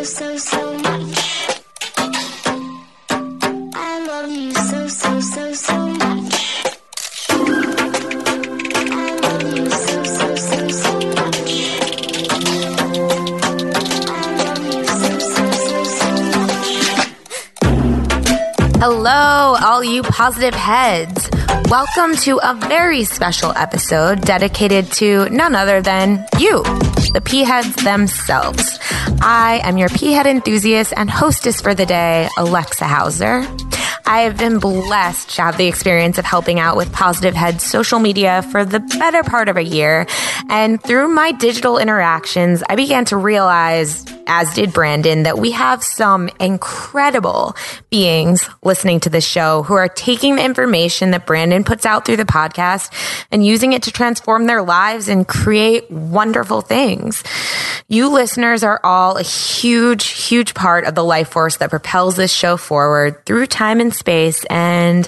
so much. I love you so much. I love you so much. I love you so much. Hello, all you positive heads. Welcome to a very special episode dedicated to none other than you, the P-heads themselves. I am your P-head enthusiast and hostess for the day, Alexa Hauser. I have been blessed to have the experience of helping out with Positive Heads social media for the better part of a year. And through my digital interactions, I began to realize, as did Brandon, that we have some incredible beings listening to this show who are taking the information that Brandon puts out through the podcast and using it to transform their lives and create wonderful things. You listeners are all a huge, huge part of the life force that propels this show forward through time and space, and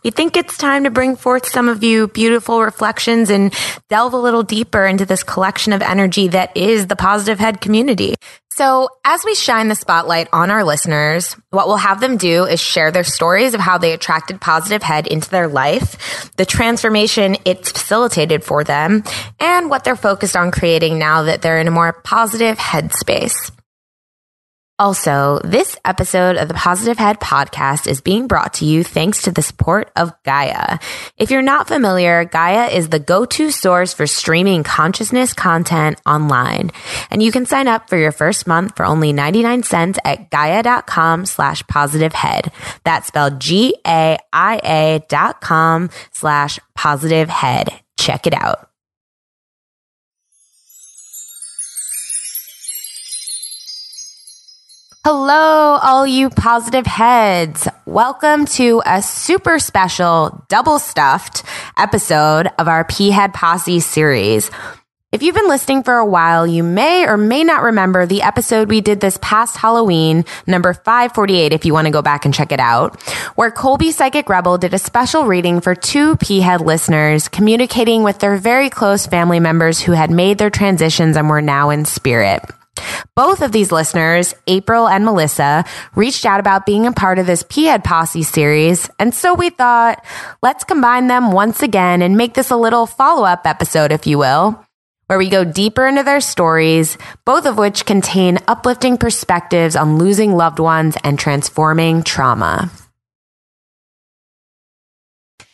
we think it's time to bring forth some of you beautiful reflections and delve a little deeper into this collection of energy that is the Positive Head community. So as we shine the spotlight on our listeners, what we'll have them do is share their stories of how they attracted Positive Head into their life, the transformation it's facilitated for them, and what they're focused on creating now that they're in a more positive headspace. Also, this episode of the Positive Head podcast is being brought to you thanks to the support of Gaia. If you're not familiar, Gaia is the go-to source for streaming consciousness content online. And you can sign up for your first month for only 99 cents at gaia.com/positivehead. That's spelled GAIA.com/positivehead. Check it out. Hello, all you positive heads. Welcome to a super special, double stuffed episode of our P-Head Posse series. If you've been listening for a while, you may or may not remember the episode we did this past Halloween, number 548, if you want to go back and check it out, where Colby Rebel did a special reading for two P-Head listeners communicating with their very close family members who had made their transitions and were now in spirit. Both of these listeners, April and Melissa, reached out about being a part of this P-Head Posse series, and so we thought, let's combine them once again and make this a little follow-up episode, if you will, where we go deeper into their stories, both of which contain uplifting perspectives on losing loved ones and transforming trauma.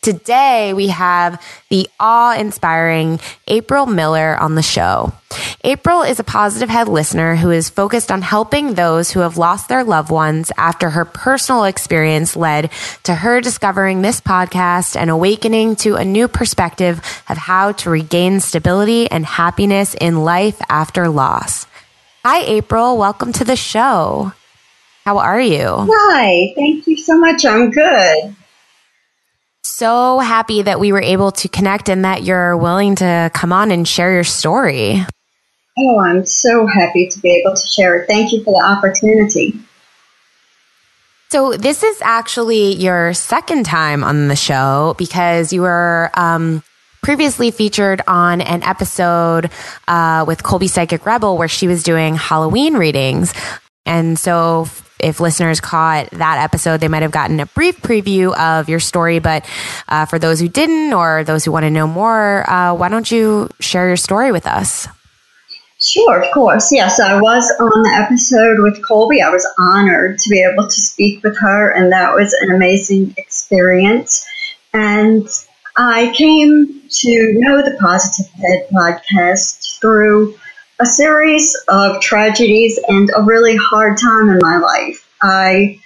Today, we have the awe-inspiring April Miller on the show. April is a Positive Head listener who is focused on helping those who have lost their loved ones after her personal experience led to her discovering this podcast and awakening to a new perspective of how to regain stability and happiness in life after loss. Hi, April. Welcome to the show. How are you? Hi. Thank you so much. I'm good. So happy that we were able to connect and that you're willing to come on and share your story. Oh, I'm so happy to be able to share it. Thank you for the opportunity. So this is actually your second time on the show because you were previously featured on an episode with Colby Rebel where she was doing Halloween readings. And so if listeners caught that episode, they might have gotten a brief preview of your story. But for those who didn't or those who want to know more, why don't you share your story with us? Sure, of course. Yes, I was on the episode with Colby. I was honored to be able to speak with her, and that was an amazing experience. And I came to know the Positive Head podcast through a series of tragedies and a really hard time in my life. I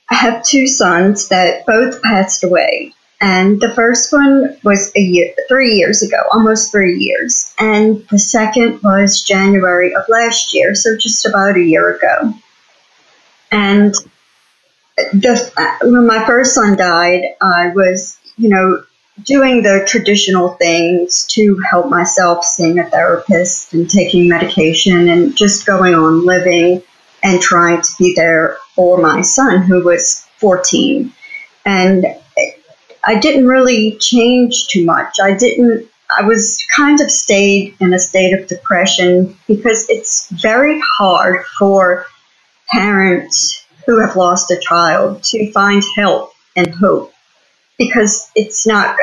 have two sons that both passed away. And the first one was 3 years ago, almost 3 years. And the second was January of last year, so just about a year ago. And when my first son died, I was, doing the traditional things to help myself, seeing a therapist and taking medication and just going on living and trying to be there for my son, who was 14. And I didn't really change too much. I didn't I was kind of stayed in a state of depression because it's very hard for parents who have lost a child to find help and hope, because it's not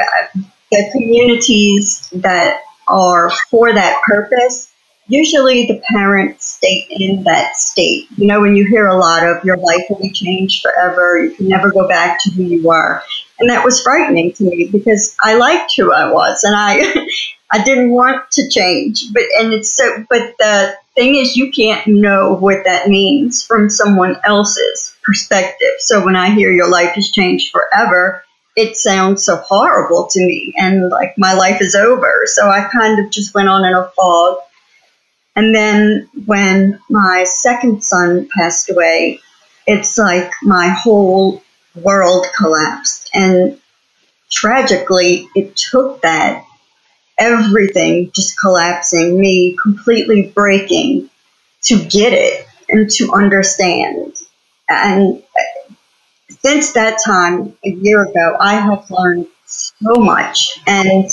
the communities that are for that purpose. Usually the parents stay in that state. You know, when you hear a lot of your life will be changed forever, you can never go back to who you were. And that was frightening to me because I liked who I was and I I didn't want to change. But the thing is, you can't know what that means from someone else's perspective. So when I hear your life has changed forever, it sounds so horrible to me and like my life is over. So I kind of just went on in a fog. And then when my second son passed away, it's like my whole world collapsed. And tragically, it took that, everything just collapsing, me completely breaking to get it and to understand. And since that time, a year ago, I have learned so much. And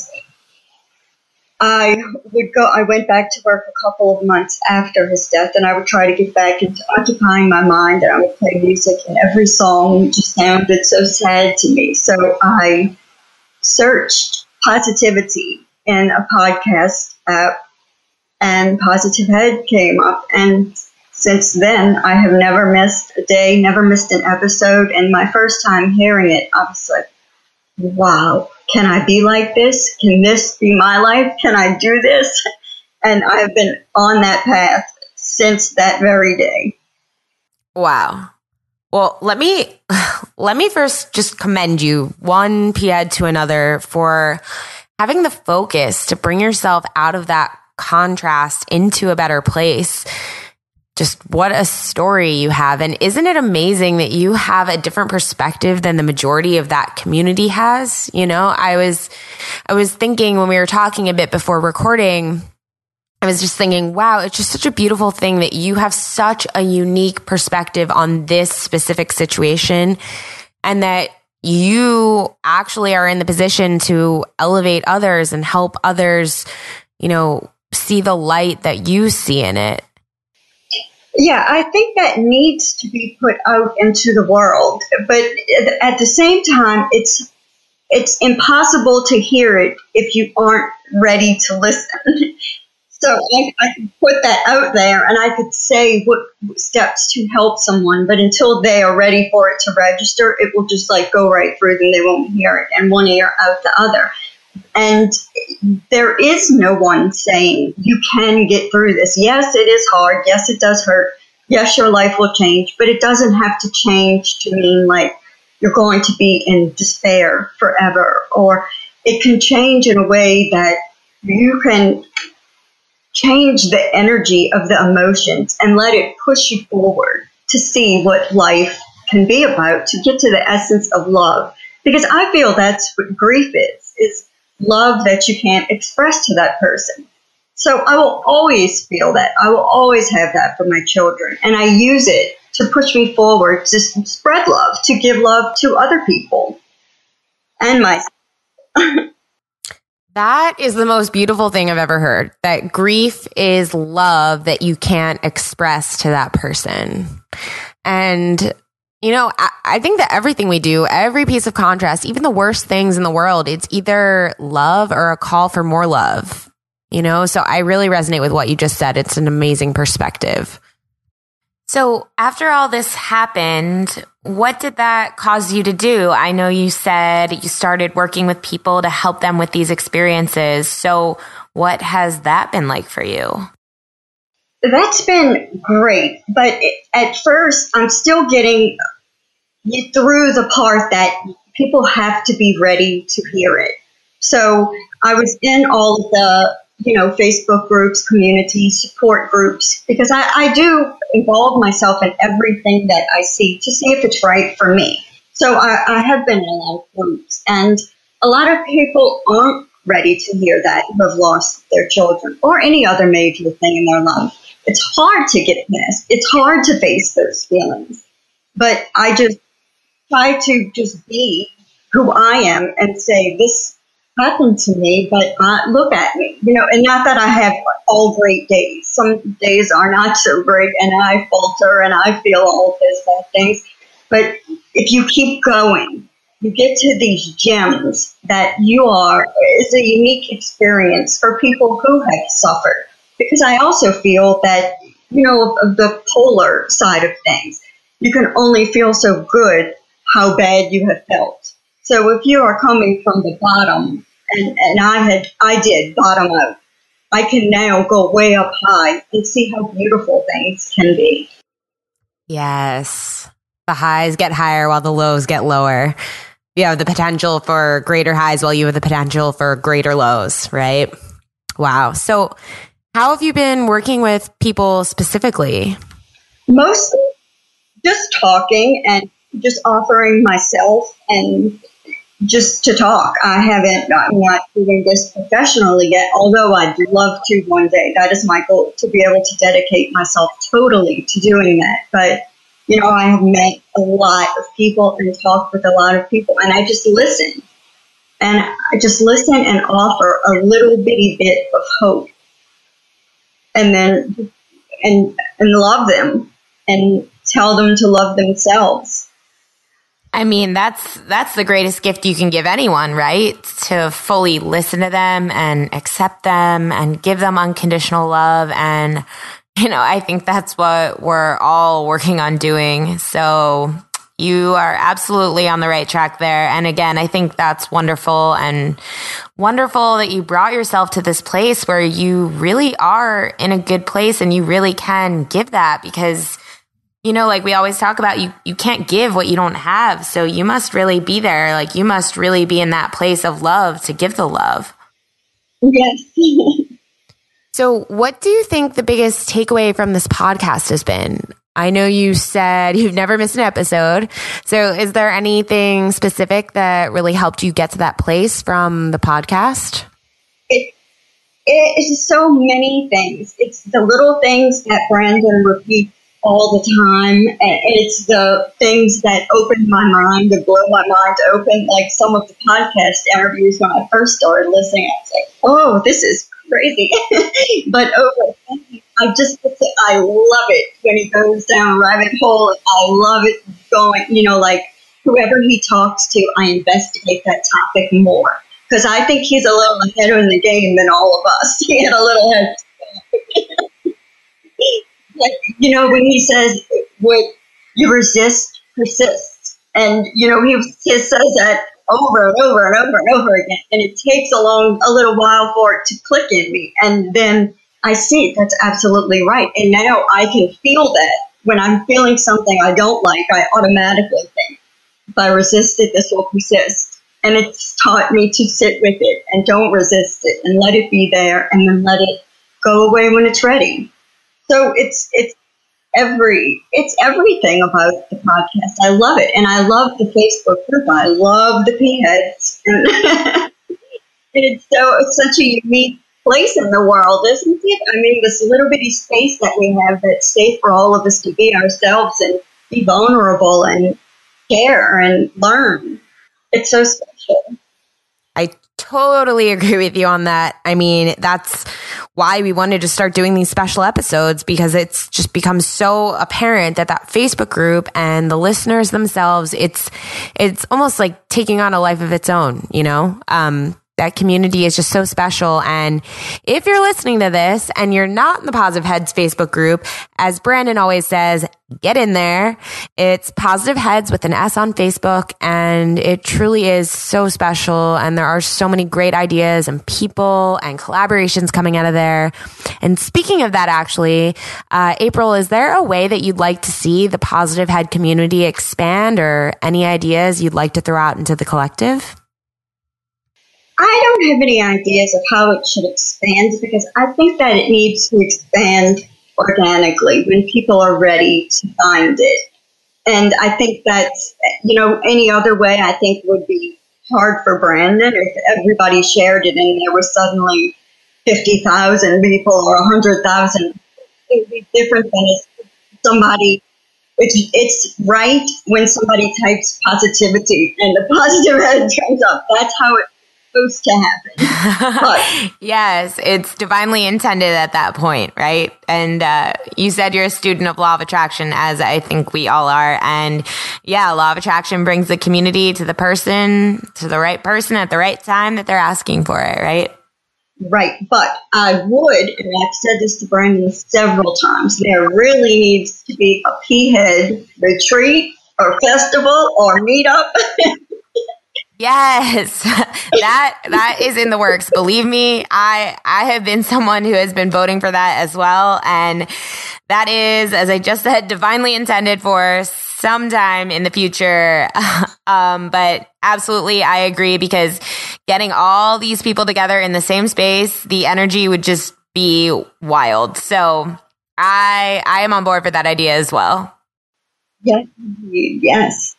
I went back to work a couple of months after his death, and I would try to get back into occupying my mind, and I would play music, and every song just sounded so sad to me. So I searched positivity in a podcast app, and Positive Head came up, and since then, I have never missed a day, never missed an episode, and my first time hearing it, I was like, wow, can I be like this? Can this be my life? Can I do this? And I have been on that path since that very day. Wow. Well, let me first just commend you, one PED to another, for having the focus to bring yourself out of that contrast into a better place. Just what a story you have. And isn't it amazing that you have a different perspective than the majority of that community has? You know, I was thinking when we were talking a bit before recording, I was just thinking, wow, it's just such a beautiful thing that you have such a unique perspective on this specific situation, and that you actually are in the position to elevate others and help others, you know, see the light that you see in it. Yeah, I think that needs to be put out into the world. But at the same time, it's impossible to hear it if you aren't ready to listen. So I could put that out there and I could say what steps to help someone, but until they are ready for it to register, it will just like go right through them. They won't hear it, and one ear out the other. And there is no one saying you can get through this. Yes, it is hard. Yes, it does hurt. Yes, your life will change, but it doesn't have to change to mean like you're going to be in despair forever. Or it can change in a way that you can change the energy of the emotions and let it push you forward to see what life can be about, to get to the essence of love. Because I feel that's what grief is love that you can't express to that person. So I will always feel that. I will always have that for my children. And I use it to push me forward, to spread love, to give love to other people and myself. That is the most beautiful thing I've ever heard. That grief is love that you can't express to that person. And you know, I think that everything we do, every piece of contrast, even the worst things in the world, it's either love or a call for more love, you know? So I really resonate with what you just said. It's an amazing perspective. So after all this happened, what did that cause you to do? I know you said you started working with people to help them with these experiences. So what has that been like for you? That's been great, but at first I'm still getting through the part that people have to be ready to hear it. So I was in all of the, Facebook groups, community support groups, because I do involve myself in everything that I see to see if it's right for me. So I have been in a lot of groups, and a lot of people aren't ready to hear that, who have lost their children or any other major thing in their life. It's hard to get past. It's hard to face those feelings. But I just try to just be who I am and say, this happened to me, but look at me, and not that I have all great days. Some days are not so great, and I falter, and I feel all those bad things. But if you keep going, you get to these gems that is a unique experience for people who have suffered. Because I also feel that, of the polar side of things, you can only feel so good how bad you have felt. So if you are coming from the bottom, and I did bottom out, I can now go way up high and see how beautiful things can be. Yes. The highs get higher while the lows get lower. You have the potential for greater highs while you have the potential for greater lows, right? Wow. So how have you been working with people specifically? Mostly just talking and just offering myself and just to talk. I'm not doing this professionally yet, although I'd love to one day. That is my goal, to be able to dedicate myself totally to doing that. But, I have met a lot of people and talked with a lot of people, and I just listen. And I just listen and offer a little bitty bit of hope. And then, and love them and tell them to love themselves. I mean, that's the greatest gift you can give anyone, right? To fully listen to them and accept them and give them unconditional love. And, I think that's what we're all working on doing. So you are absolutely on the right track there. And again, I think that's wonderful, and wonderful that you brought yourself to this place where you really are in a good place and you really can give that, because like we always talk about, you can't give what you don't have. So you must really be there. Like, you must really be in that place of love to give the love. Yes. So what do you think the biggest takeaway from this podcast has been? I know you said you've never missed an episode. So is there anything specific that really helped you get to that place from the podcast? It's so many things. It's the little things that Brandon repeats all the time, and it's the things that open my mind, that blow my mind open. Like some of the podcast interviews when I first started listening, I was like, "Oh, this is crazy!" But over, I love it when he goes down a rabbit hole. I love it going, like whoever he talks to, I investigate that topic more, because I think he's a little ahead in the game than all of us. He had a little head. Like, when he says, what you resist persists. And, he says that over and over and over and over again. And it takes a little while for it to click in me. And then I see that's absolutely right. And now I can feel that when I'm feeling something I don't like, I automatically think, if I resist it, this will persist. And it's taught me to sit with it and don't resist it and let it be there and then let it go away when it's ready. So it's everything about the podcast. I love it. And I love the Facebook group. I love the P-heads. And it's such a unique place in the world, isn't it? I mean, this little bitty space that we have that's safe for all of us to be ourselves and be vulnerable and share and learn. It's so special. I totally agree with you on that. I mean, that's why we wanted to start doing these special episodes, because it's just become so apparent that Facebook group and the listeners themselves, it's almost like taking on a life of its own, That community is just so special. And if you're listening to this and you're not in the Positive Heads Facebook group, as Brandon always says, get in there. It's Positive Heads with an S on Facebook, and it truly is so special. And there are so many great ideas and people and collaborations coming out of there. And speaking of that, actually, April, is there a way that you'd like to see the Positive Head community expand, or any ideas you'd like to throw out into the collective? I don't have any ideas of how it should expand, because I think that it needs to expand organically when people are ready to find it. And I think that's, any other way I think would be hard for Brandon. If everybody shared it and there was suddenly 50,000 people or 100,000, it would be different than if somebody. It's right when somebody types positivity and the positive head comes up. That's how it supposed to happen. But yes, it's divinely intended at that point, right? And you said you're a student of law of attraction, as I think we all are. And yeah, law of attraction brings the community to the right person at the right time that they're asking for it, right? right, but I would, and I've said this to Brandon several times, there really needs to be a P-head retreat or festival or meetup. Yes, that is in the works. Believe me, I have been someone who has been voting for that as well. And that is, as I just said, divinely intended for sometime in the future. But absolutely, I agree, because getting all these people together in the same space, the energy would just be wild. So I am on board for that idea as well. Yes.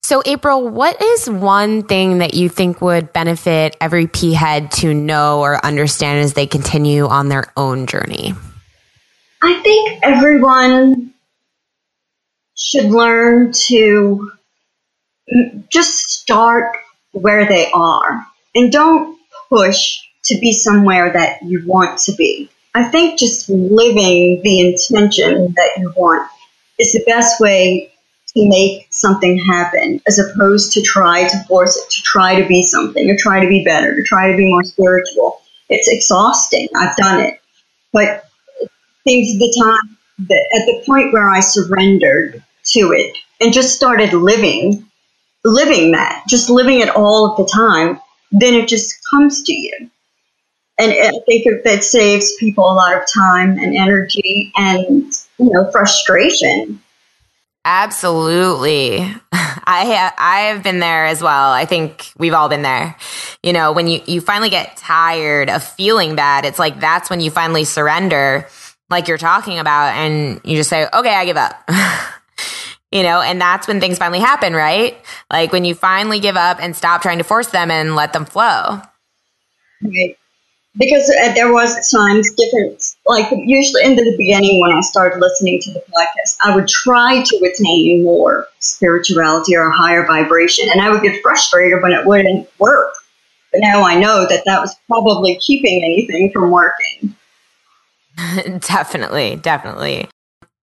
So, April, what is one thing that you think would benefit every P-head to know or understand as they continue on their own journey? I think everyone should learn to just start where they are and don't push to be somewhere that you want to be. I think just living the intention that you want is the best way to make something happen, as opposed to try to force it to try to be something or try to be better, to try to be more spiritual. It's exhausting. I've done it. But things at the time, at the point where I surrendered to it and just started living that, just living it all of the time, then it just comes to you. And I think that saves people a lot of time and energy and, frustration. Absolutely. I have been there as well. I think we've all been there. When you finally get tired of feeling bad, it's like that's when you finally surrender, like you're talking about, and you just say, okay, I give up. And that's when things finally happen, right? Like when you finally give up and stop trying to force them and let them flow. Right. Because there was times different, like usually in the beginning when I started listening to the podcast, I would try to attain more spirituality or a higher vibration, and I would get frustrated when it wouldn't work. But now I know that was probably keeping anything from working. Definitely.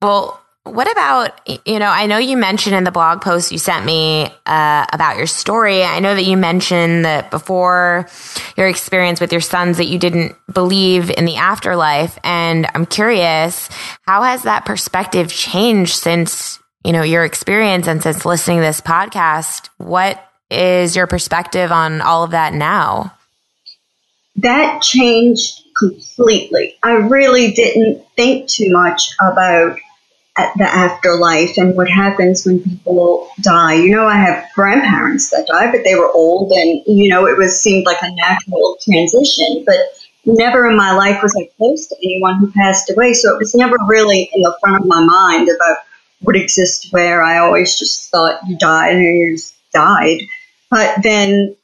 Well, what about, I know you mentioned in the blog post you sent me about your story. I know that you mentioned that before your experience with your sons that you didn't believe in the afterlife. And I'm curious, how has that perspective changed since, your experience and since listening to this podcast? What is your perspective on all of that now? That changed completely. I really didn't think too much about the afterlife and what happens when people die. I have grandparents that died, but they were old, and it seemed like a natural transition. But never in my life was I close to anyone who passed away, so it was never really in the front of my mind about what exists where. I always just thought you died and you just died. But then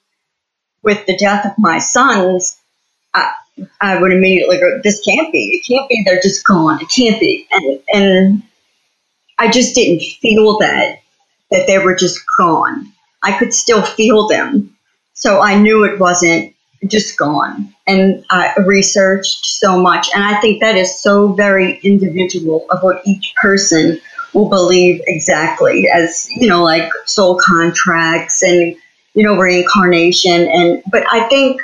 with the death of my sons, I would immediately go, this can't be. It can't be. They're just gone. It can't be. And I just didn't feel that they were just gone. I could still feel them. So I knew it wasn't just gone. And I researched so much. And I think that is so very individual of what each person will believe exactly as, like soul contracts and, reincarnation. But I think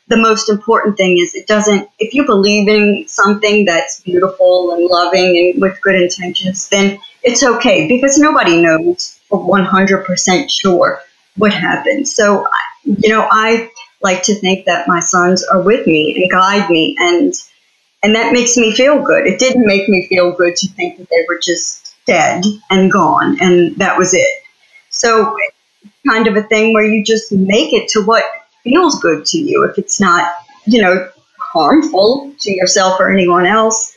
the most important thing is if you believe in something that's beautiful and loving and with good intentions, then it's okay, because nobody knows for 100% sure what happened. So, I like to think that my sons are with me and guide me, and that makes me feel good. It didn't make me feel good to think that they were just dead and gone and that was it. So it's kind of a thing where you just make it to what feels good to you, if it's not, harmful to yourself or anyone else.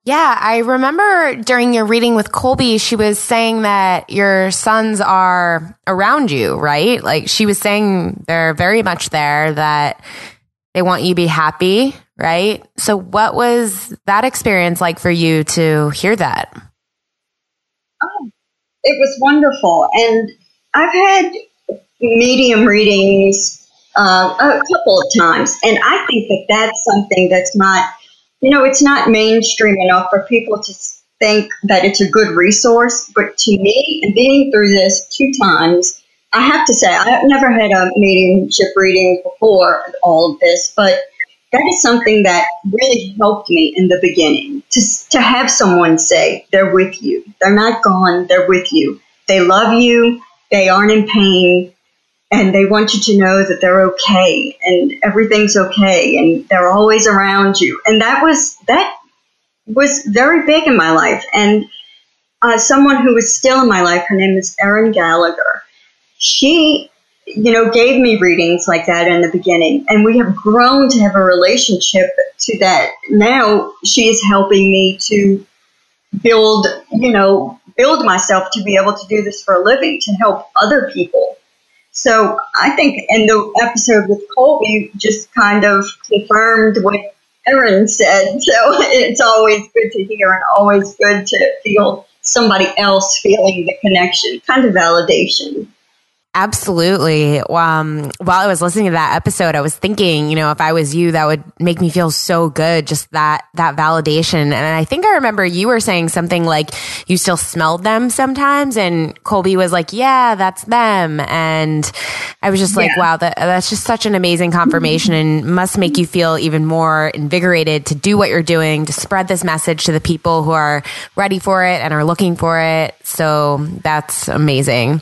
Yeah, I remember during your reading with Colby, she was saying that your sons are around you, right? Like she was saying they're very much there, that they want you to be happy, right? So what was that experience like for you to hear that? Oh, it was wonderful. And I've had medium readings a couple of times. And I think that that's something that's not, it's not mainstream enough for people to think that it's a good resource. But to me, and being through this 2 times, I have to say, I've never had a mediumship reading before all of this, but that is something that really helped me in the beginning, to have someone say, they're with you. They're not gone. They're with you. They love you. They aren't in pain. And they want you to know that they're okay and everything's okay and they're always around you. And that was very big in my life. And someone who was still in my life, her name is Erin Gallagher. She, gave me readings like that in the beginning. And we have grown to have a relationship to that. Now she is helping me to build myself to be able to do this for a living, to help other people. So I think in the episode with Colby just kind of confirmed what Erin said. So it's always good to hear and always good to feel somebody else feeling the connection, kind of validation. Absolutely. While I was listening to that episode, I was thinking, if I was you, that would make me feel so good, just that validation. And I think I remember you were saying something like you still smelled them sometimes. And Colby was like, yeah, that's them. And I was just like, wow, that's just such an amazing confirmation and must make you feel even more invigorated to do what you're doing, to spread this message to the people who are ready for it and are looking for it. So that's amazing.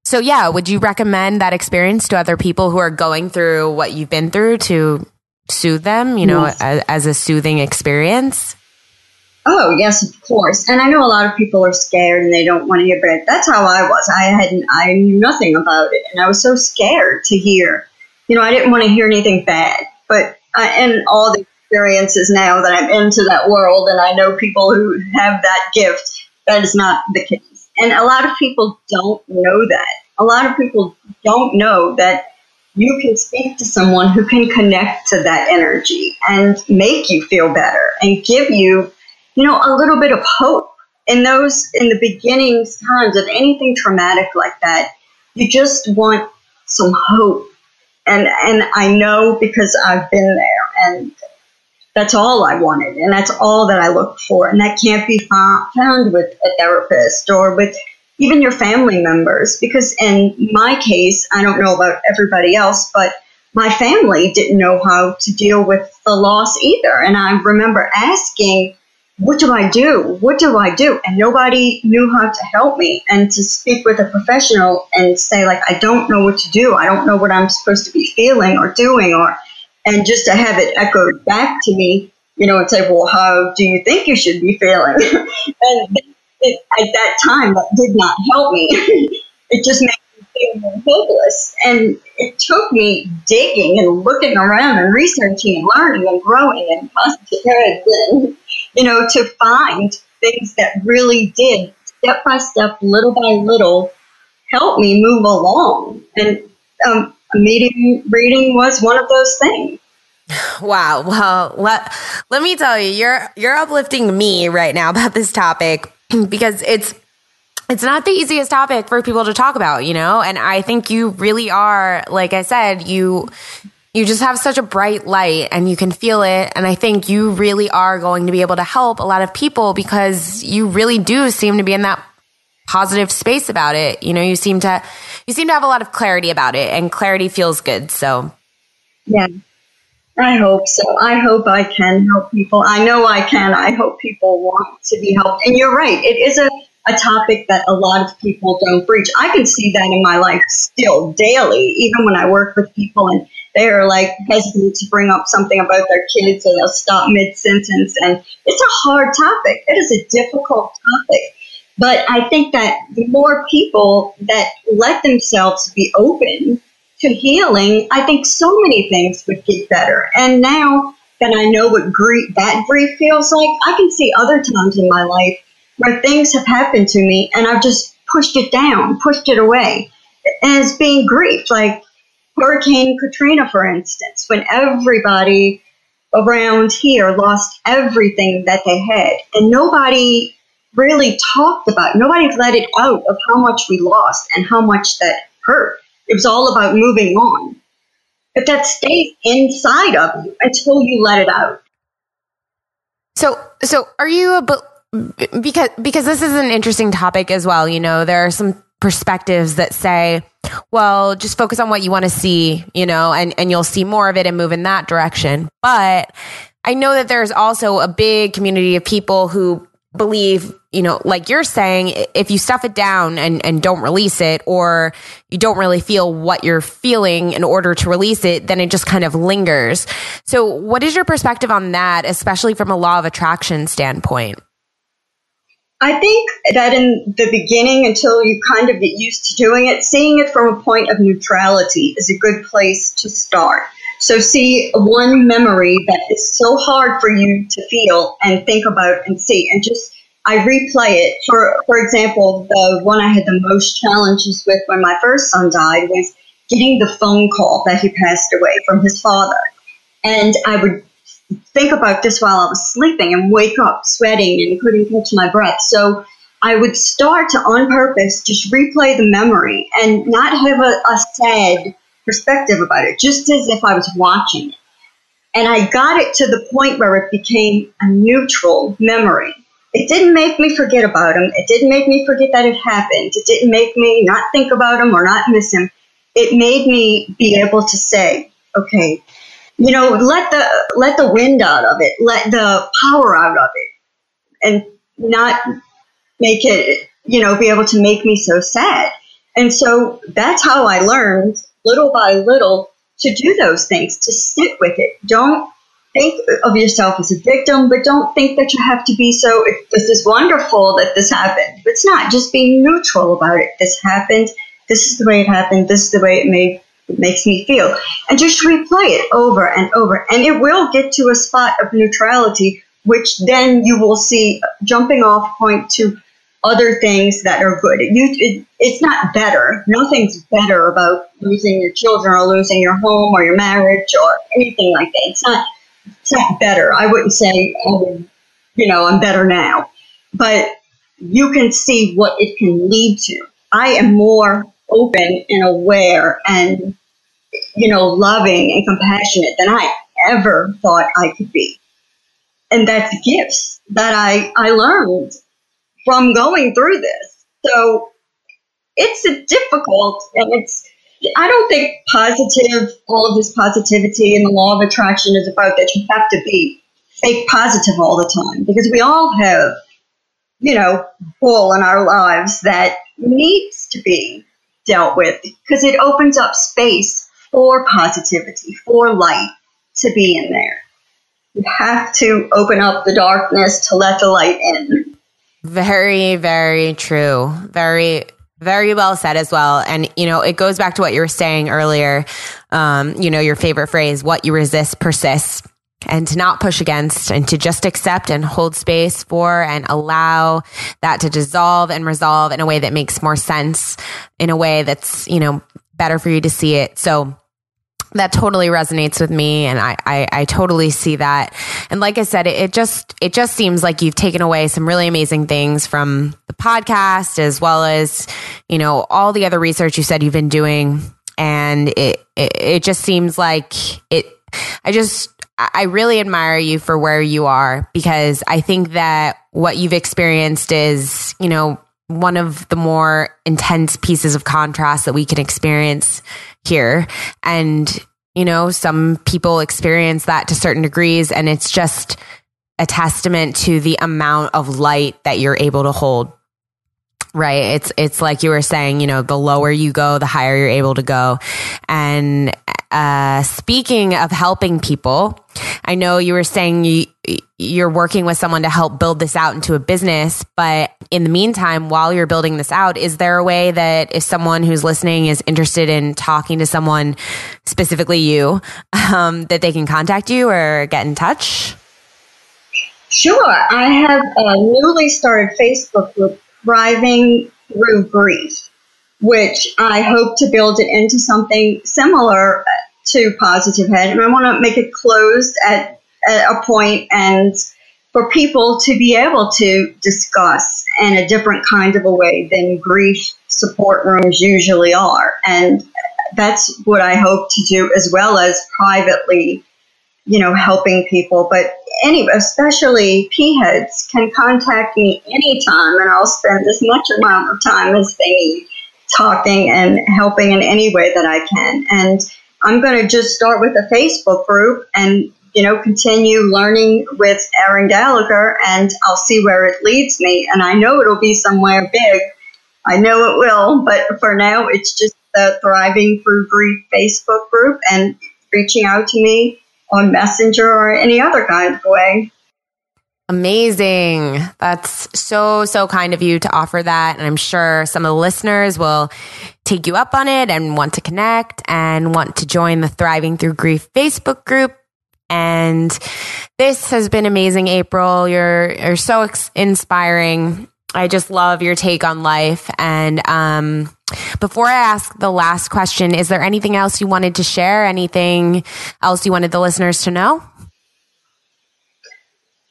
So yeah, would you recommend that experience to other people who are going through what you've been through to soothe them, Yes. as a soothing experience? Oh, yes, of course. And I know a lot of people are scared and they don't want to hear about it. That's how I was. I knew nothing about it. And I was so scared to hear. I didn't want to hear anything bad. But and all the experiences now that I'm into that world and I know people who have that gift, that is not the case. And a lot of people don't know that. A lot of people don't know that you can speak to someone who can connect to that energy and make you feel better and give you, a little bit of hope. In the beginning times of anything traumatic like that, you just want some hope. And I know because I've been there, and that's all I wanted, and that's all that I looked for. And that can't be found with a therapist or with even your family members, because in my case, I don't know about everybody else, but my family didn't know how to deal with the loss either. And I remember asking, what do I do? What do I do? And nobody knew how to help me. And to speak with a professional and say, like, I don't know what to do. I don't know what I'm supposed to be feeling or doing, and just to have it echoed back to me, and say, well, how do you think you should be feeling? And at that time, that did not help me. It just made me feel more hopeless. And it took me digging and looking around and researching and learning and growing and positive heads and, to find things that really did, step by step, little by little, help me move along. And a medium reading was one of those things. Wow. Well, let me tell you, you're uplifting me right now about this topic, because it's not the easiest topic for people to talk about, and I think you really are, like I said, you just have such a bright light and you can feel it. And I think you really are going to be able to help a lot of people because you really do seem to be in that positive space about it. You seem to have a lot of clarity about it, and clarity feels good. So yeah. I hope so. I hope I can help people. I know I can. I hope people want to be helped. And you're right. It is a topic that a lot of people don't breach. I can see that in my life still daily, even when I work with people and they're like hesitant to bring up something about their kids, or they'll stop mid-sentence. And it's a hard topic. It is a difficult topic. But I think that the more people that let themselves be open to healing, I think so many things would get better. And now that I know what that grief feels like, I can see other times in my life where things have happened to me and I've just pushed it down, pushed it away as being grief. Like Hurricane Katrina, for instance, when everybody around here lost everything that they had, and nobody really talked about it. Nobody let it out of how much we lost and how much that hurt. It was all about moving on. But that stays inside of you until you let it out. So are you because this is an interesting topic as well. There are some perspectives that say, well, just focus on what you want to see, and you'll see more of it and move in that direction. But I know that there's also a big community of people who believe, like you're saying, if you stuff it down and don't release it, or you don't really feel what you're feeling in order to release it, then it just kind of lingers. So what is your perspective on that, especially from a law of attraction standpoint? I think that in the beginning, until you kind of get used to doing it, seeing it from a point of neutrality is a good place to start. So see one memory that is so hard for you to feel and think about and see, and just I replay it. For example, the one I had the most challenges with when my first son died was getting the phone call that he passed away from his father. And I would think about this while I was sleeping and wake up sweating and couldn't catch my breath. So I would start to, on purpose, just replay the memory and not have a sad perspective about it, just as if I was watching it. And I got it to the point where it became a neutral memory. It didn't make me forget about him. It didn't make me forget that it happened. It didn't make me not think about him or not miss him. It made me be able to say, okay, let the wind out of it, let the power out of it, and not make it, be able to make me so sad. And so that's how I learned, little by little, to do those things, to sit with it. Don't think of yourself as a victim, but don't think that you have to be so, this is wonderful that this happened. It's not. Just be neutral about it. This happened. This is the way it happened. This is the way it makes me feel. And just replay it over and over. And it will get to a spot of neutrality, which then you will see jumping off point to other things that are good. It's not better. Nothing's better about losing your children or losing your home or your marriage or anything like that. It's not better. I wouldn't say, I'm better now. But you can see what it can lead to. I am more open and aware and, loving and compassionate than I ever thought I could be. And that's gifts that I learned from going through this. So it's difficult, and I don't think all of this positivity and the law of attraction is about that you have to be fake positive all the time, because we all have, bull in our lives that needs to be dealt with, because it opens up space for positivity, for light to be in there. You have to open up the darkness to let the light in. Very, very true. Very, very well said as well. And, it goes back to what you were saying earlier. Your favorite phrase, what you resist persists, and to not push against and to just accept and hold space for and allow that to dissolve and resolve in a way that makes more sense, in a way that's, better for you to see it. So that totally resonates with me, and I totally see that. And like I said, it just seems like you've taken away some really amazing things from the podcast, as well as, all the other research you said you've been doing. And it just seems like I really admire you for where you are, because I think that what you've experienced is, one of the more intense pieces of contrast that we can experience here. And, some people experience that to certain degrees, and it's just a testament to the amount of light that you're able to hold. Right. It's like you were saying, the lower you go, the higher you're able to go. And speaking of helping people, I know you were saying you're working with someone to help build this out into a business, but in the meantime, while you're building this out, is there a way that if someone who's listening is interested in talking to someone, specifically you, that they can contact you or get in touch? Sure. I have a newly started Facebook group, Thriving Through Grief, which I hope to build it into something similar to Positive Head. And I want to make it closed at a point, and for people to be able to discuss in a different kind of a way than grief support rooms usually are. And that's what I hope to do, as well as privately, helping people. But anyway, especially P-heads can contact me anytime, and I'll spend as much amount of time as they need talking and helping in any way that I can. And I'm going to just start with a Facebook group and, continue learning with Erin Gallagher, and I'll see where it leads me. And I know it'll be somewhere big. I know it will, but for now, it's just the Thriving Through Grief Facebook group and reaching out to me on Messenger or any other kind of way. Amazing. That's so kind of you to offer that. And I'm sure some of the listeners will take you up on it and want to connect and want to join the Thriving Through Grief Facebook group. And this has been amazing, April. You're so inspiring. I just love your take on life. And before I ask the last question, is there anything else you wanted to share? Anything else you wanted the listeners to know?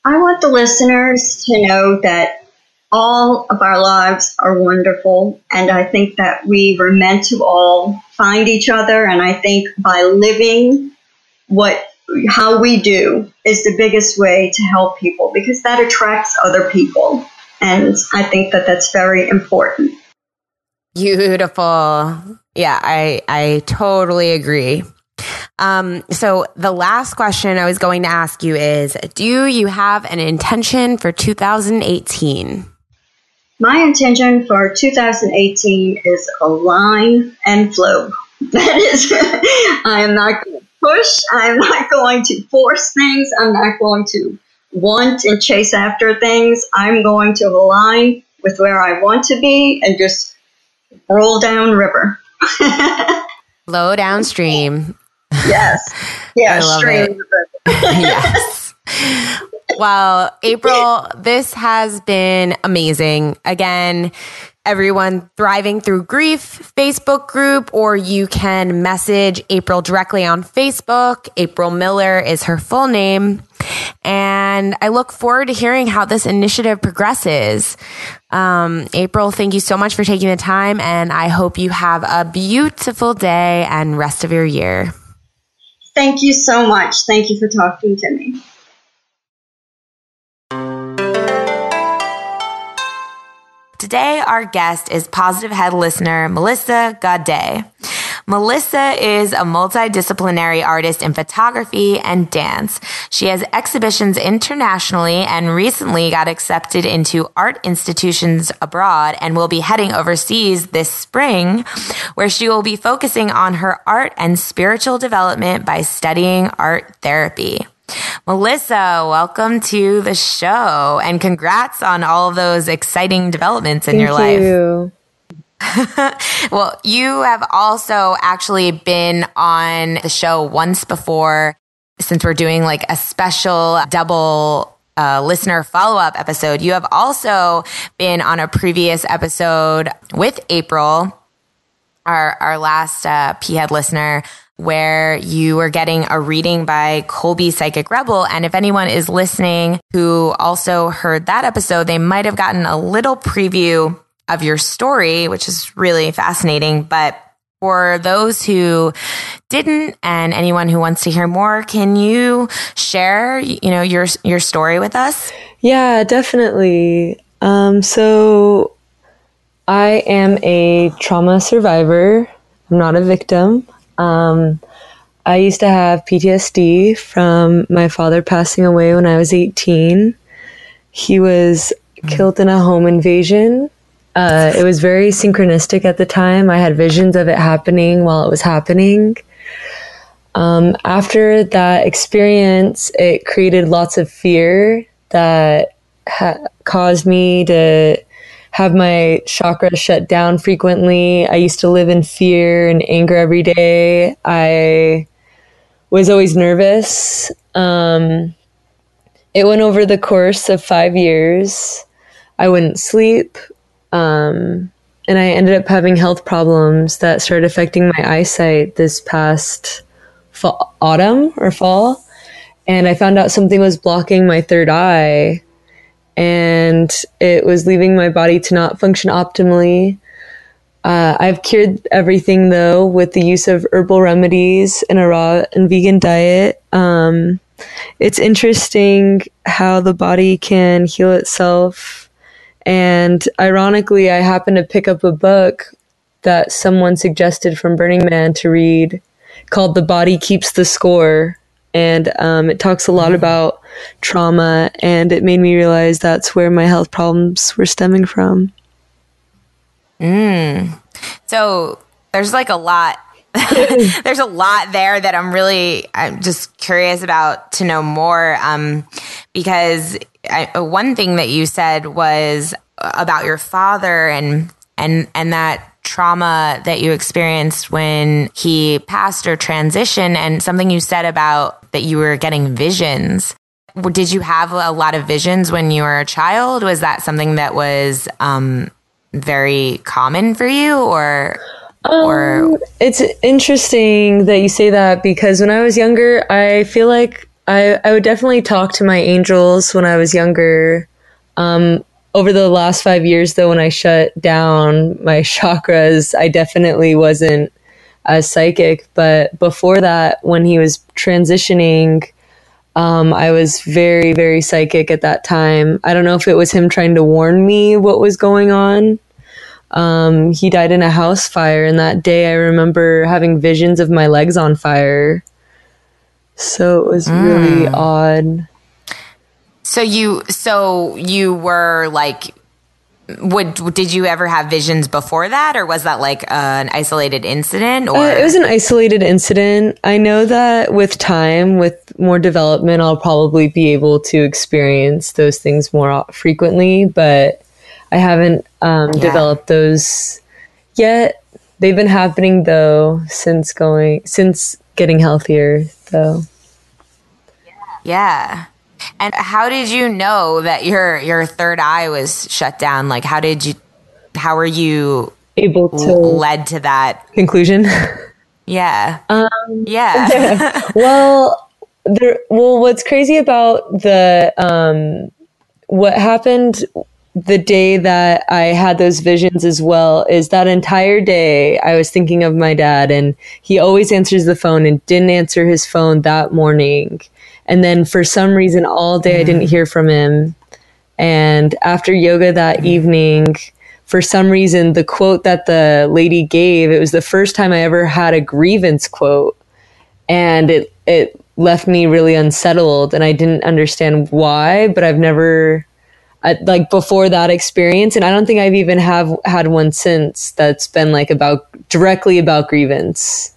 I want the listeners to know that all of our lives are wonderful. And I think that we were meant to all find each other. And I think by living how we do is the biggest way to help people, because that attracts other people. And I think that that's very important. Beautiful. Yeah, I totally agree. So the last question I was going to ask you is, do you have an intention for 2018? My intention for 2018 is align and flow. That is, I am not going to push. I'm not going to force things. I'm not going to want and chase after things. I'm going to align with where I want to be and just roll down river. Flow downstream. Yes. Yeah, I love stream. Yes. Well, April, this has been amazing. Again, everyone, Thriving Through Grief Facebook group, or you can message April directly on Facebook. April Miller is her full name. And I look forward to hearing how this initiative progresses. April, thank you so much for taking the time, and I hope you have a beautiful day and rest of your year. Thank you so much. Thank you for talking to me. Today, our guest is Positive Head listener Melissa Gaudet. Melissa is a multidisciplinary artist in photography and dance. She has exhibitions internationally and recently got accepted into art institutions abroad and will be heading overseas this spring, where she will be focusing on her art and spiritual development by studying art therapy. Melissa, welcome to the show, and congrats on all of those exciting developments in your life. Thank you. Well, you have also actually been on the show once before, since we're doing like a special double listener follow-up episode. You have also been on a previous episode with April, our last P-Head listener, where you were getting a reading by Colby Rebel. And if anyone is listening who also heard that episode, they might have gotten a little preview of your story, which is really fascinating. But for those who didn't, and anyone who wants to hear more, can you share, your story with us? Yeah, definitely. So I am a trauma survivor. I'm not a victim. I used to have PTSD from my father passing away when I was 18. He was killed in a home invasion. It was very synchronistic at the time. I had visions of it happening while it was happening. After that experience, it created lots of fear that caused me to have my chakra shut down frequently. I used to live in fear and anger every day. I was always nervous. It went over the course of 5 years. I wouldn't sleep. And I ended up having health problems that started affecting my eyesight this past autumn or fall. And I found out something was blocking my third eye, and it was leaving my body to not function optimally. I've cured everything though with the use of herbal remedies and a raw and vegan diet. It's interesting how the body can heal itself. And ironically, I happened to pick up a book that someone suggested from Burning Man to read called The Body Keeps the Score. And it talks a lot about trauma, and it made me realize that's where my health problems were stemming from. So there's like a lot. There's a lot there that I'm just curious about to know more. Because one thing that you said was about your father and that trauma that you experienced when he passed or transitioned, and something you said about that you were getting visions. Did you have a lot of visions when you were a child? Was that something that was very common for you, or It's interesting that you say that, because when I was younger, I feel like I would definitely talk to my angels when I was younger. Over the last 5 years, though, when I shut down my chakras, I definitely wasn't as psychic. But before that, when he was transitioning, I was very, very psychic at that time. I don't know if it was him trying to warn me what was going on. He died in a house fire, and that day I remember having visions of my legs on fire. So it was really odd. So you were like, did you ever have visions before that, or was that like an isolated incident? Or it was an isolated incident. I know that with time, with more development, I'll probably be able to experience those things more frequently, but I haven't developed those yet. They've been happening though since getting healthier though. Yeah. And how did you know that your third eye was shut down? Like, how were you able to led to that conclusion? Yeah. Yeah. Well, what's crazy about what happened the day that I had those visions as well is that entire day I was thinking of my dad, and he always answers the phone and didn't answer his phone that morning. And then for some reason all day I didn't hear from him. And after yoga that evening, for some reason, the quote that the lady gave, it was the first time I ever had a grievance quote. And it left me really unsettled, and I didn't understand why, but I've never, like before that experience, and I don't think I've even had one since that's been like directly about grievance.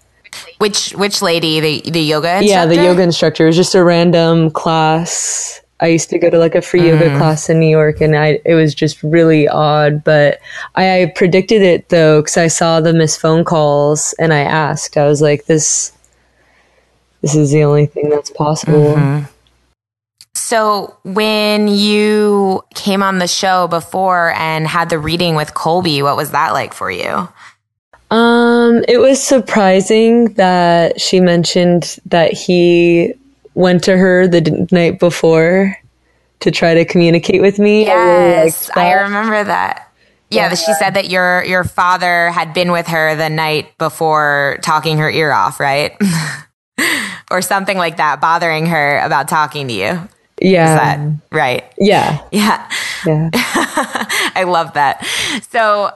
Which lady? The yoga instructor? Yeah, the yoga instructor. It was just a random class. I used to go to like a free yoga class in New York, and it was just really odd. But I predicted it though, because I saw the missed phone calls, and I asked. I was like, "This is the only thing that's possible." Mm-hmm. So when you came on the show before and had the reading with Colby, what was that like for you? It was surprising that she mentioned that he went to her the night before to try to communicate with me. Yes, I remember that. Yeah, she said that your father had been with her the night before talking her ear off, right? Or something like that, bothering her about talking to you. Yeah. Is that right? Yeah. Yeah. Yeah. I love that. So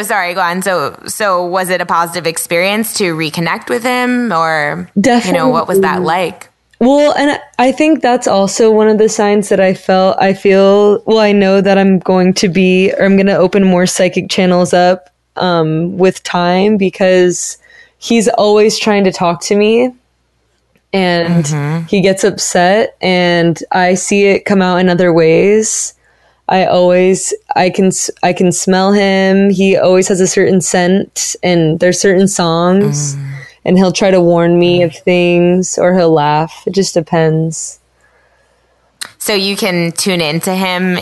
sorry, go on. So was it a positive experience to reconnect with him, or, Definitely. What was that like? Well, and I think that's also one of the signs that I know that I'm going to open more psychic channels up, with time, because he's always trying to talk to me, and he gets upset, and I see it come out in other ways. I can smell him. He always has a certain scent, and there's certain songs, and he'll try to warn me of things, or he'll laugh. It just depends. So you can tune into him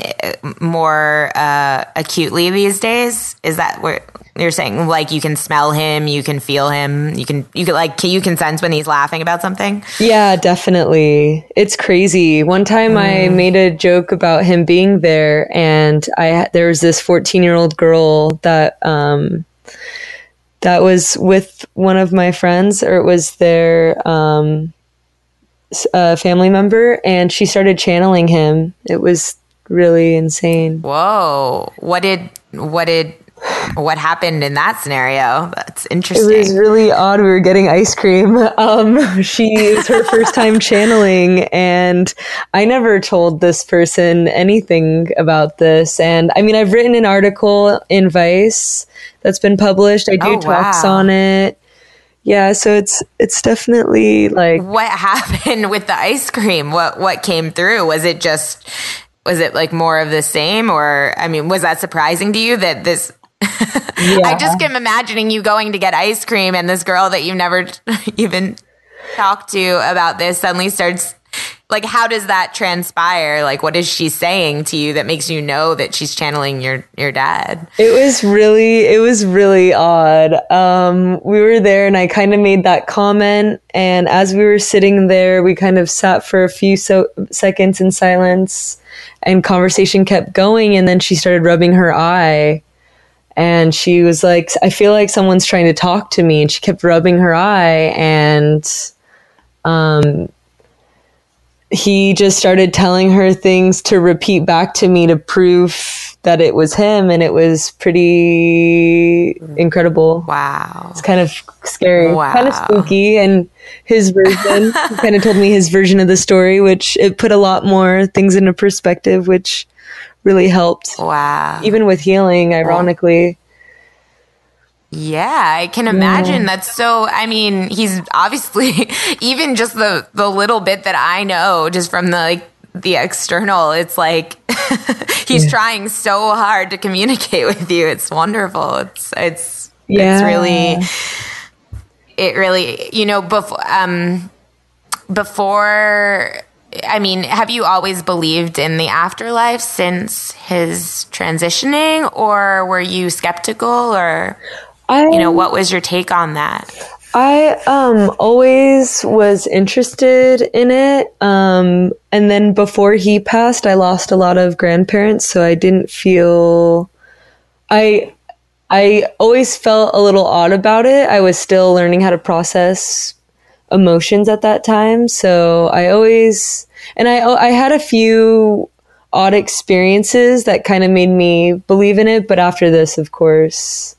more acutely these days? Is that what you're saying? Like you can smell him, you can feel him, you can sense when he's laughing about something? Yeah, definitely. It's crazy. One time I made a joke about him being there, and there was this 14-year-old girl that was with one of my friends, or it was their family member, and she started channeling him. It was really insane. Whoa. What happened in that scenario? That's interesting. It was really odd. We were getting ice cream. It was her first time channeling, and I never told this person anything about this. And I mean, I've written an article in Vice that's been published. I do talks on it. Yeah, so it's definitely like... What happened with the ice cream? What came through? Was it like more of the same? Or, I mean, was that surprising to you that this... Yeah. I just am imagining you going to get ice cream and this girl that you never even talked to about this suddenly starts... Like, how does that transpire? Like, what is she saying to you that makes you know that she's channeling your dad? It was really odd. We were there, and I kind of made that comment. And as we were sitting there, we kind of sat for a few seconds in silence, and conversation kept going. And then she started rubbing her eye, and she was like, "I feel like someone's trying to talk to me." And she kept rubbing her eye, and he just started telling her things to repeat back to me to prove that it was him, and it was pretty incredible. Wow. It's kind of scary, kind of spooky, and his version, he kind of told me his version of the story, which it put a lot more things into perspective, which really helped. Wow. Even with healing, ironically. Yeah, I can imagine. That's so, I mean, he's obviously, even just the little bit that I know, just from the external, it's like, he's trying so hard to communicate with you. It's wonderful. It's really, you know, before, I mean, have you always believed in the afterlife since his transitioning, or were you skeptical, or... what was your take on that? I always was interested in it. And then before he passed, I lost a lot of grandparents, so I didn't feel... I always felt a little odd about it. I was still learning how to process emotions at that time. So I always... And I had a few odd experiences that kind of made me believe in it. But after this, of course...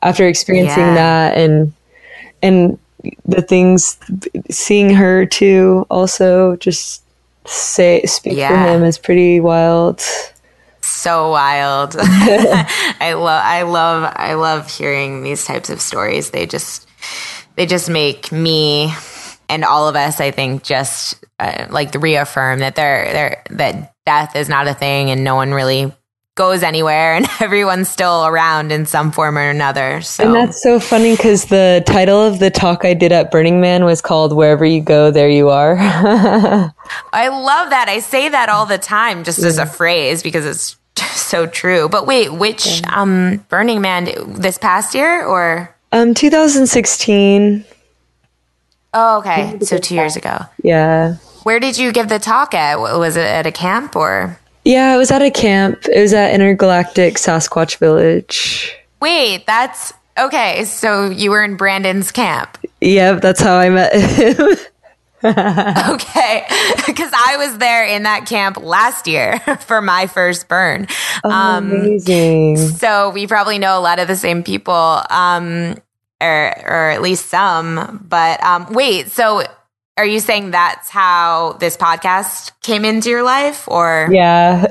After experiencing that and the things, seeing her too, also just speak for him is pretty wild. So wild. I love hearing these types of stories. They just make me and all of us, I think, just reaffirm that that death is not a thing, and no one really goes anywhere, and everyone's still around in some form or another. So. And that's so funny because the title of the talk I did at Burning Man was called "Wherever You Go, There You Are." I love that. I say that all the time just as a phrase because it's so true. But wait, which Burning Man, this past year or 2016? Oh, okay. So 2 years ago. Yeah. Where did you give the talk at? Was it at a camp or? Yeah, it was at a camp. It was at Intergalactic Sasquatch Village. Wait, that's... Okay, so you were in Brandon's camp. Yep, that's how I met him. Okay, because I was there in that camp last year for my first burn. Amazing. So we probably know a lot of the same people, or at least some. But wait, so... Are you saying that's how this podcast came into your life, or? Yeah.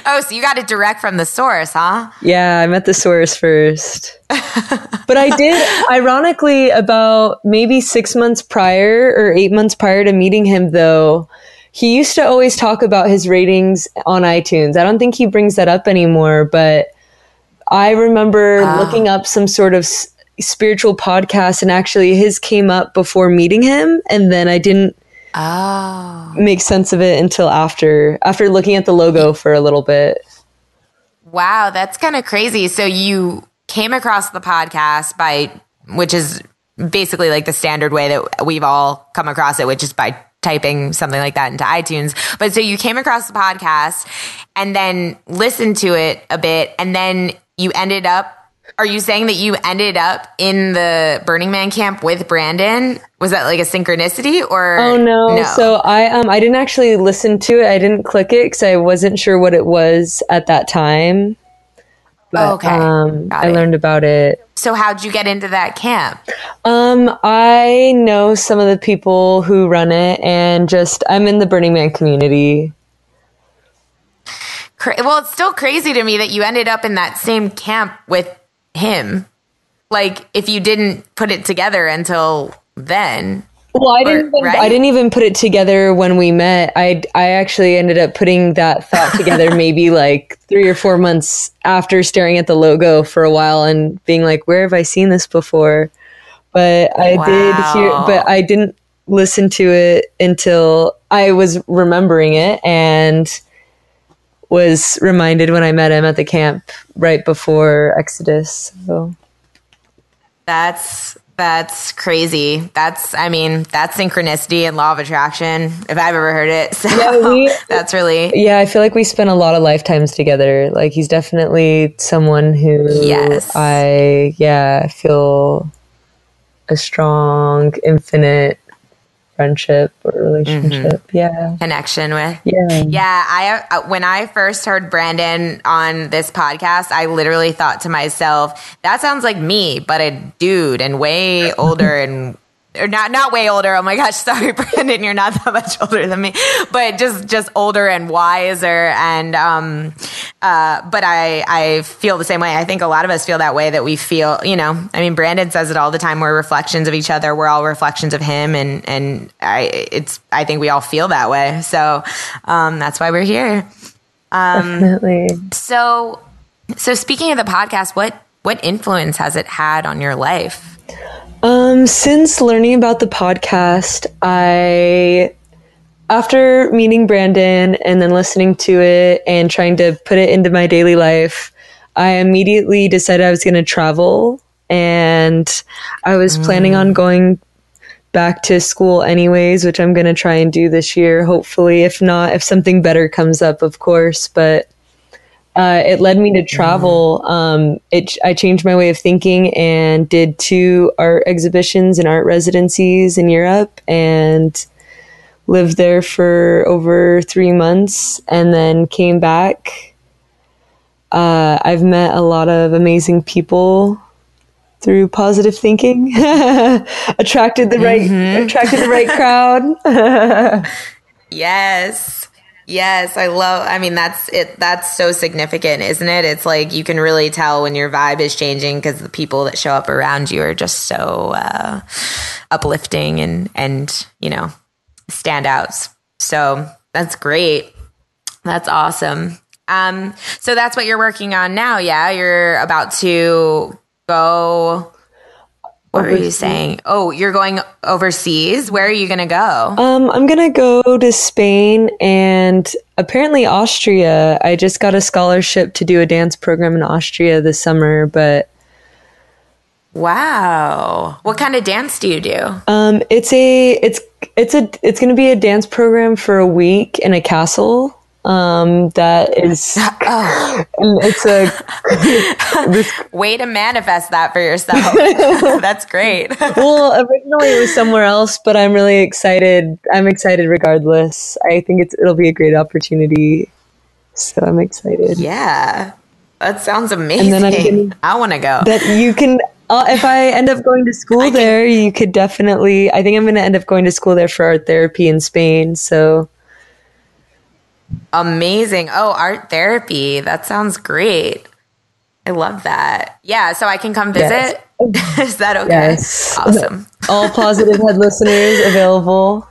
Oh, so you got it direct from the source, huh? Yeah, I met the source first. But I did, ironically, about maybe 6 months prior or 8 months prior to meeting him, though, he used to always talk about his ratings on iTunes. I don't think he brings that up anymore, but I remember looking up some sort of spiritual podcast, and actually his came up before meeting him, and then I didn't make sense of it until after looking at the logo for a little bit. Wow, that's kind of crazy. So you came across the podcast which is basically like the standard way that we've all come across it, which is by typing something like that into iTunes. But so you came across the podcast and then listened to it a bit, and then you ended up, are you saying that you ended up in the Burning Man camp with Brandon? Was that like a synchronicity or? Oh no. So I didn't actually listen to it. I didn't click it because I wasn't sure what it was at that time. But, okay. I learned about it. So how'd you get into that camp? I know some of the people who run it, and I'm in the Burning Man community. Well, it's still crazy to me that you ended up in that same camp with him. Like, if you didn't put it together until then. Well, I didn't even put it together when we met. I actually ended up putting that thought together maybe like 3 or 4 months after staring at the logo for a while and being like, where have I seen this before? But I didn't listen to it until I was remembering it and was reminded when I met him at the camp right before Exodus. So That's crazy. That's synchronicity and law of attraction, if I've ever heard it. So that's really... Yeah, I feel like we spent a lot of lifetimes together. Like, he's definitely someone who I feel a strong, infinite friendship or relationship. Connection with. Yeah. When I first heard Brandon on this podcast, I literally thought to myself, that sounds like me, but a dude and way older and or not way older. Oh my gosh, sorry, Brandon, you're not that much older than me, but just older and wiser. And but I feel the same way. I think a lot of us feel that way, that we feel, Brandon says it all the time. We're reflections of each other. We're all reflections of him. And I think we all feel that way. So that's why we're here. Definitely. So speaking of the podcast, what influence has it had on your life? Since learning about the podcast, after meeting Brandon and then listening to it and trying to put it into my daily life, I immediately decided I was going to travel, and I was planning on going back to school anyways, which I'm going to try and do this year, hopefully. If not, if something better comes up, of course, but it led me to travel. I changed my way of thinking and did 2 art exhibitions and art residencies in Europe and lived there for over 3 months and then came back. I've met a lot of amazing people through positive thinking. attracted the right crowd. Yes, that's it. That's so significant, isn't it? It's like you can really tell when your vibe is changing because the people that show up around you are just so uplifting and standouts. So that's great. That's awesome. So that's what you're working on now. Yeah, you're about to go. What are you saying? Oh, you're going overseas. Where are you going to go? I'm going to go to Spain and apparently Austria. I just got a scholarship to do a dance program in Austria this summer, but... Wow. What kind of dance do you do? It's going to be a dance program for a week in a castle. That is, it's a way to manifest that for yourself. That's great. Well, originally it was somewhere else, but I'm really excited. I'm excited regardless. I think it'll be a great opportunity. So I'm excited. Yeah, that sounds amazing. And then I want to go. That you can, if I end up going to school there, you could definitely, I think I'm going to end up going to school there for art therapy in Spain. So. Amazing. Oh, art therapy. That sounds great. I love that. Yeah, so I can come visit? Yes. Is that okay? Yes. Awesome. All Positive Head listeners available.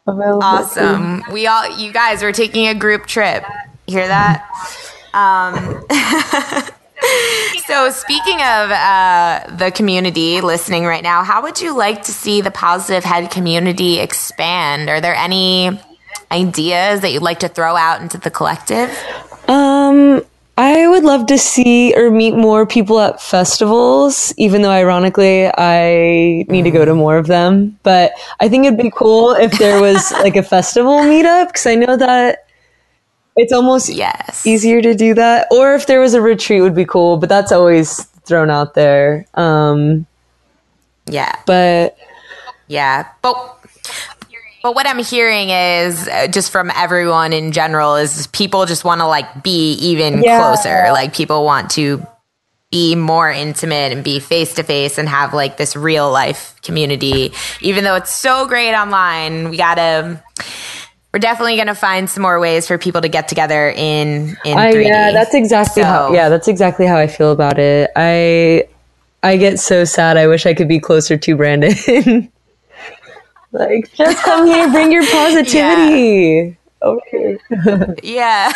Awesome. You guys, we're taking a group trip. Hear that? So speaking of the community listening right now, how would you like to see the Positive Head community expand? Are there any ideas that you'd like to throw out into the collective? I would love to see or meet more people at festivals, even though ironically I need to go to more of them. But I think it'd be cool if there was like a festival meetup, because I know that it's almost easier to do that. Or if there was a retreat would be cool, but that's always thrown out there. But what I'm hearing is just from everyone in general is people just want to like be even closer. Like people want to be more intimate and be face to face and have like this real life community. Even though it's so great online, we're definitely going to find some more ways for people to get together in 3D. Yeah, that's exactly how I feel about it. I get so sad. I wish I could be closer to Brandon. Like, just come here, bring your positivity. Okay. Yeah.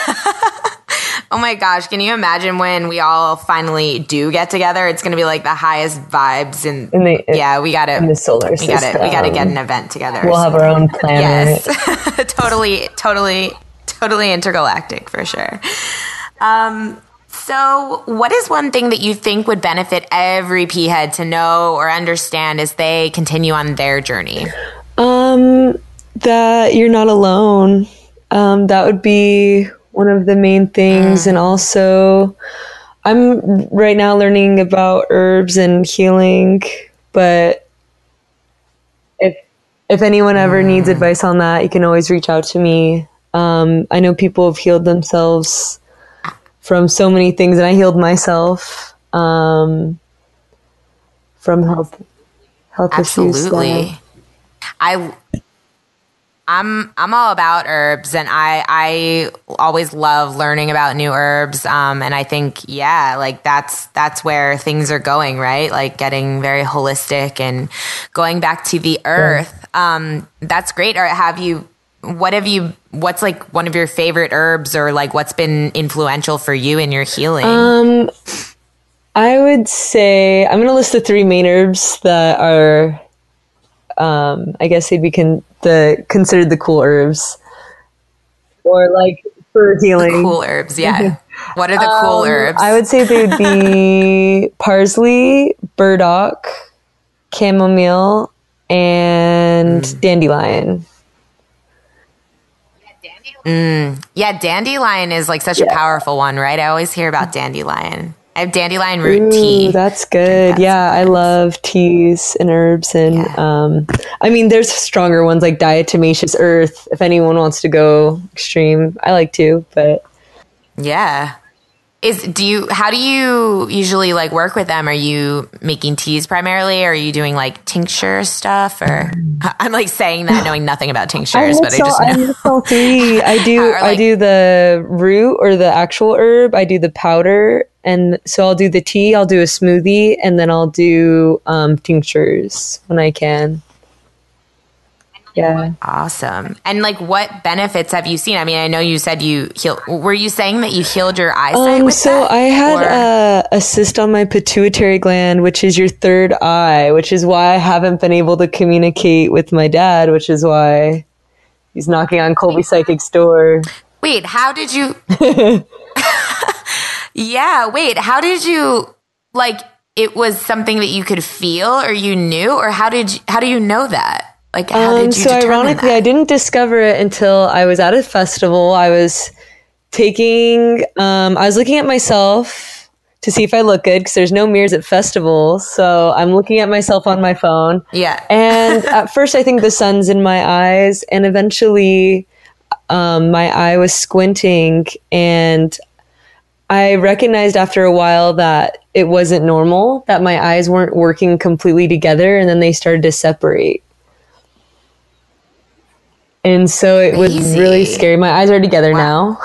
Oh my gosh, can you imagine when we all finally do get together? It's going to be like the highest vibes in the solar system. We got to get an event together. We'll have our own planet. Yes. totally intergalactic for sure. So what is one thing that you think would benefit every P-head to know or understand as they continue on their journey? That you're not alone. That would be one of the main things. And also, I'm right now learning about herbs and healing, but if anyone ever needs advice on that, you can always reach out to me. I know people have healed themselves from so many things, and I healed myself from health Absolutely. issues. I'm all about herbs, and I always love learning about new herbs. And I think, like that's where things are going, right? Like getting very holistic and going back to the earth. That's great. Or what's like one of your favorite herbs, or like what's been influential for you in your healing? I would say I'm going to list the 3 main herbs that are, I guess they'd be considered the cool herbs, or like for healing. The cool herbs, yeah. What are the cool herbs? I would say they would be parsley, burdock, chamomile, and dandelion. Yeah, dandelion is like such a powerful one, right? I always hear about dandelion. I have dandelion root tea. That's good. I love teas and herbs. And I mean, there's stronger ones like diatomaceous earth. If anyone wants to go extreme, I like to, but yeah. How do you usually like work with them? Are you making teas primarily, or are you doing like tincture stuff? Or I'm like saying that knowing nothing about tinctures, but I just know. I mix all 3. I do the root or the actual herb. I do the powder, and so I'll do the tea. I'll do a smoothie, and then I'll do tinctures when I can. Yeah. Awesome. And like, what benefits have you seen? I mean, I know you said you healed. Were you saying that you healed your eyesight with that? I had a cyst on my pituitary gland, which is your third eye, which is why I haven't been able to communicate with my dad, which is why he's knocking on Colby Psychic's door. Wait, how did you? How did you, like, it was something that you could feel or you knew, or how do you know that? Like, how did you determine ironically, that? I didn't discover it until I was at a festival. I was looking at myself to see if I look good, because there's no mirrors at festivals. So I'm looking at myself on my phone. Yeah. And at first I think the sun's in my eyes, and eventually my eye was squinting, and I recognized after a while that it wasn't normal, that my eyes weren't working completely together, and then they started to separate. And so it was really scary. My eyes are together now.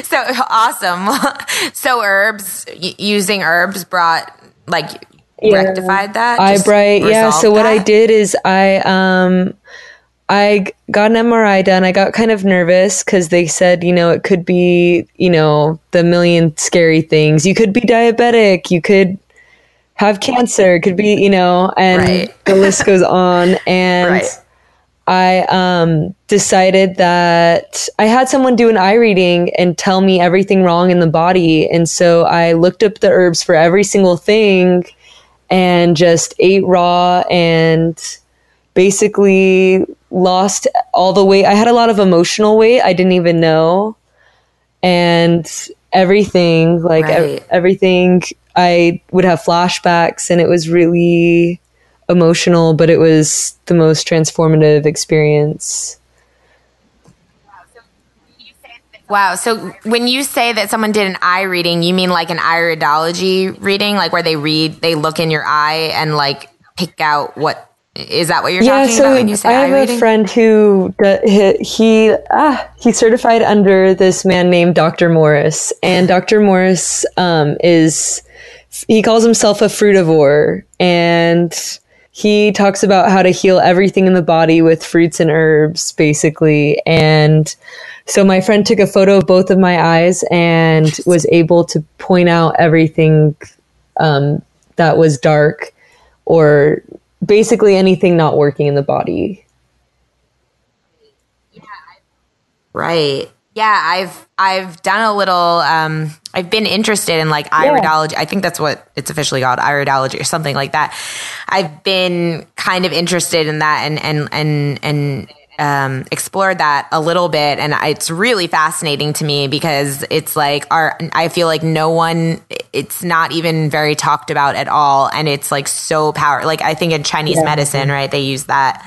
So awesome. So using herbs rectified that? So what I did is I I got an MRI done. I got kind of nervous because they said, it could be, the million scary things. You could be diabetic. You could have cancer. It could be, and the list goes on. And I decided that I had someone do an eye reading and tell me everything wrong in the body. And so I looked up the herbs for every single thing and just ate raw and basically lost all the weight. I had a lot of emotional weight I didn't even know. And everything, everything, I would have flashbacks, and it was really emotional, but it was the most transformative experience. Wow. So when you say that someone did an eye reading, you mean like an iridology reading, like where they look in your eye and like pick out what, is that what you're talking about when you say eye reading? I have a friend who, he's certified under this man named Dr. Morris, and Dr. Morris he calls himself a frutivore, and he talks about how to heal everything in the body with fruits and herbs, basically. And so my friend took a photo of both of my eyes and was able to point out everything that was dark, or basically anything not working in the body. Right. Yeah, I've done a little, I've been interested in like iridology. I think that's what it's officially called, iridology or something like that. I've been kind of interested in that and explored that a little bit. And it's really fascinating to me because it's like I feel like it's not even very talked about at all. And it's like so powerful. Like I think in Chinese medicine, right, they use that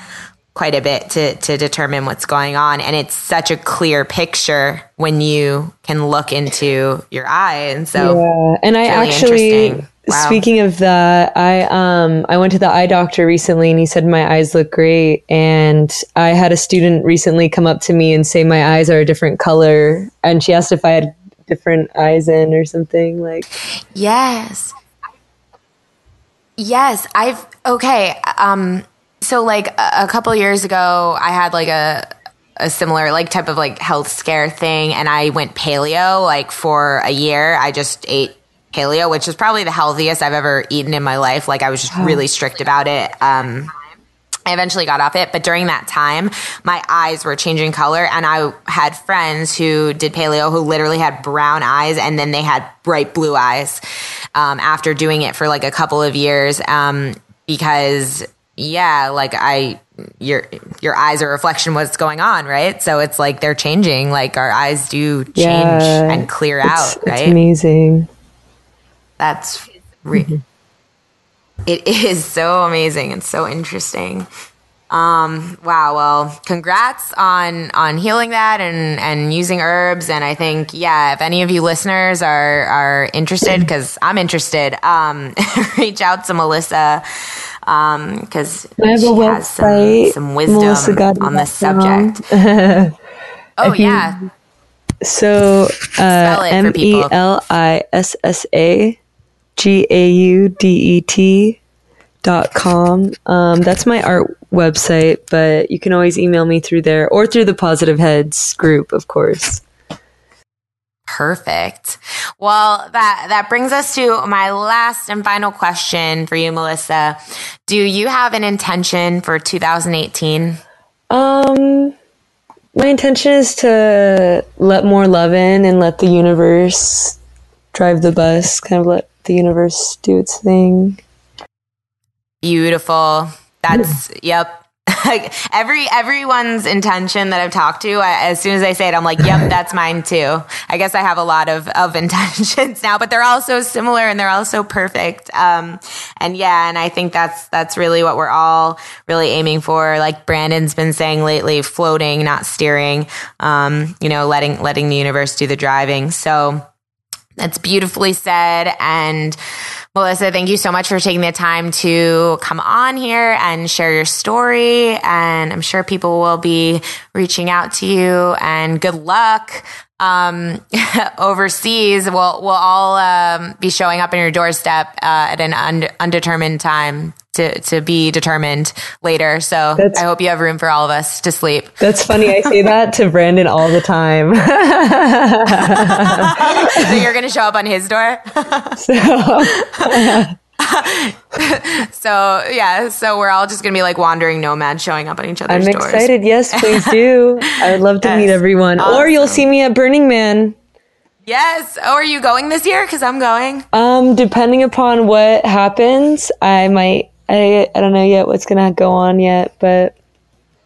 quite a bit to determine what's going on. And it's such a clear picture when you can look into your eye. And so, and I really actually, speaking of that, I went to the eye doctor recently and he said my eyes look great. And I had a student recently come up to me and say my eyes are a different color. And she asked if I had different eyes in or something like. Yes. So like a couple of years ago, I had like a similar like type of like health scare thing, and I went paleo like for a year. I just ate paleo, which is probably the healthiest I've ever eaten in my life. Like I was just really strict about it. I eventually got off it, but during that time, my eyes were changing color, and I had friends who did paleo who literally had brown eyes, and then they had bright blue eyes after doing it for like a couple of years because like your eyes are a reflection of what's going on, right? So it's like they're changing, like our eyes do change and clear out, right? It's amazing. That's it is so amazing and so interesting. Wow. Well, congrats on healing that and using herbs. And I think, if any of you listeners are interested, because I'm interested, reach out to Melissa. Because she has some wisdom on this subject. Oh, yeah. So, melissagaudet.com. That's my art website, but you can always email me through there or through the Positive Heads group, of course. Perfect. Well, that brings us to my last and final question for you, Melissa. Do you have an intention for 2018? My intention is to let more love in and let the universe drive the bus, kind of let the universe do its thing. Beautiful. That's, yep. Like everyone's intention that I've talked to, as soon as I say it, I'm like, yep, that's mine too. I guess I have a lot of intentions now, but they're all so similar and they're all so perfect. And I think that's really what we're all really aiming for. Like Brandon's been saying lately, floating, not steering, letting the universe do the driving. So that's beautifully said. And Melissa, thank you so much for taking the time to come on here and share your story. And I'm sure people will be reaching out to you, and good luck overseas. We'll all be showing up on your doorstep at an undetermined time to be determined later. So I hope you have room for all of us to sleep. That's funny. I say that to Brandon all the time. So you're going to show up on his door? So we're all just going to be like wandering nomads showing up on each other's doors. I'm excited. Yes, please do. I would love to meet everyone. Awesome. Or you'll see me at Burning Man. Yes. Oh, are you going this year? Because I'm going. Depending upon what happens, I might. I don't know yet what's going to go on yet, but.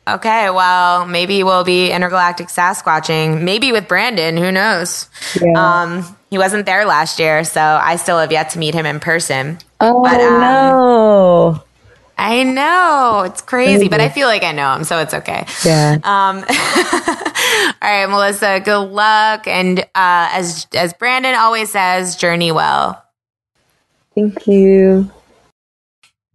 Okay, well, maybe we'll be intergalactic Sasquatching. Maybe with Brandon. Who knows? Yeah. He wasn't there last year, so I still have yet to meet him in person. Oh, no. I know. It's crazy, but I feel like I know him, so it's okay. Yeah. All right, Melissa, good luck. And as Brandon always says, journey well. Thank you.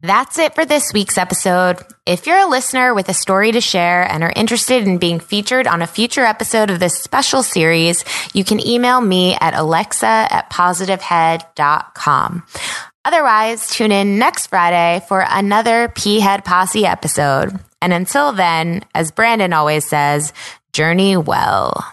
That's it for this week's episode. If you're a listener with a story to share and are interested in being featured on a future episode of this special series, you can email me at alexa@positivehead.com. Otherwise, tune in next Friday for another P-Head Posse episode. And until then, as Brandon always says, journey well.